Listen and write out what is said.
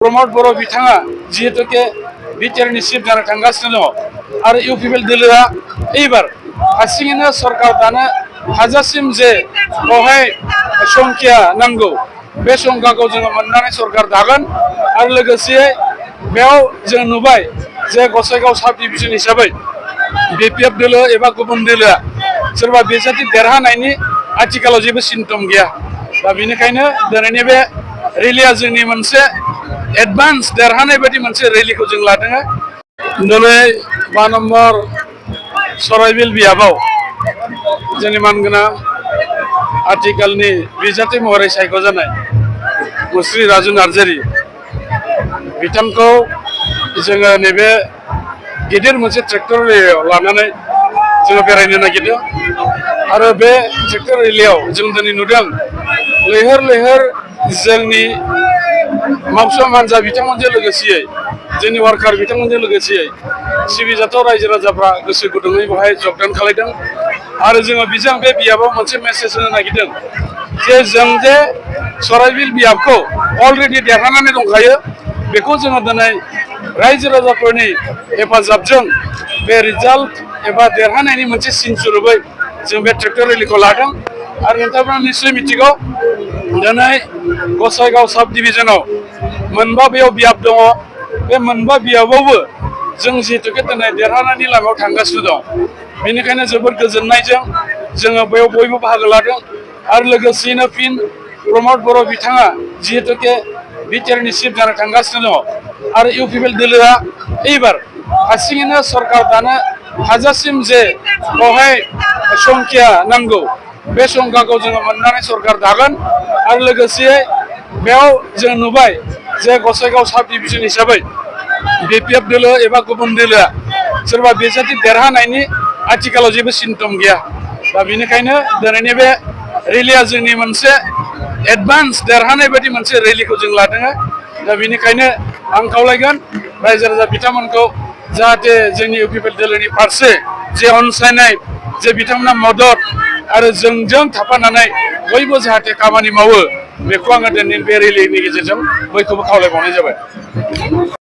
प्रमोद बर' बिथाङा जिहेतुके बिटिआरनि चिफ जानो थांगासिनो दङ आरो इउपिपिएल दोलोआ एबार हारसिङैनो सरकार दानो हाजासिम जे बेवहाय संख्या नांगौ बे संख्याखौ जोङो मोननानै सरकार दागोन आरो लोगोसे बेयाव जों नुबाय जे गसाइगाव साब डिभिजन हिसाबै बिपिएफ दोलो एबा गुबुन दोलोआ सोरबा बिजाथि देरहानायनि आथिखालाव जेबो सिम्पटम गैया। दा बेनिखायनो दिनैनि बे रेलिया जोंनि मोनसे एडभान्स देरहानाय बायदि मोनसे रेलिखौ जों लादों। दिनै 5 नम्बर सराइबिल बियाबाव जोंनि मानगोनां आथिखालनि बिजाथि महरै सायख'जानाय मुस्रि राजु नार्जारि बिथांखौ जोङो नैबे गिदिर मोनसे ट्रेक्टर रेलियाव लानानै जोङो बेरायनो नागिरदों आरो बे ट्रेक्टर रेलियाव जों दिनै नुदों लैहोर लैहोर जोंनि मावसुम हान्जा बिथांमोनजों लोगोसे जोंनि वार्कार बिथांमोनजों लोगोसे सिबिजाथाव रायजो राजाफ्रा गोसो गुदुङै बेवहाय जगदान खालामदों आरो जोङो बिजों बे बियाबाव मोनसे मेसेज होनो नागिरदों जे जों जे सराइबिल बियाबखौ अलरेडि देरहानानै दंखायो बेखौ जोङो दिनै रायजो राजाफोरनि हेफाजाबजों बे रिजाल्ट एबा देरहानायनि मोनसे सिन सुरुबै जों बे ट्रेक्टर रेलिखौ लादों आरो नोंथांमोना निश्चय मिथिगौ दिनै गसाइगाव साब डिभिजनाव मोनबा बेयाव बियाब दङ बे मोनबा बियाबावबो जों जिहेतुके दिनै देरहानायनि लामायाव थांगासिनो दं बेनिखायनो जोबोद गोजोननायजों जोङो बेयाव बयबो बाहागो लादों आरो लोगोसेयैनो फिन प्रमोद बर' बिथाङा जिहेतुके बिटिआरनि चिफ जानो थांगासिनो दङ आरो इउपिपिएल दोलोआ एबार हारसिङैनो सरकार दानो हाजासिम जे बेवहाय संख्या नांगौ बे संख्याखौ जोङो मोननानै सरकार दागोन आरो लोगोसे बेयाव जों नुबाय जे गसाइगाव साब डिभिजन हिसाबै बिपिएफ दोलो एबा गुबुन दोलोआ सोरबा बिजाथि देरहानायनि आथिखालाव जेबो सिम्पटम गैया। दा बेनिखायनो दिनैनि बे रेलिया जोंनि मोनसे एडभान्स देरहानाय बायदि मोनसे रेलिखौ जों लादों। दा बेनिखायनो आं खावलायगोन रायजो राजा बिथांमोनखौ जाहाथे जोंनि इउपिपिएल दोलोनि फारसे जे अनसायनाय जे बिथांमोना मदद आरो जोंजों थाफानानै बयबो जाहाथे खामानि मावो बेखौ आङो दिनैनि बे रेलिनि गेजेरजों बयखौबो खावलायबावनाय जाबाय।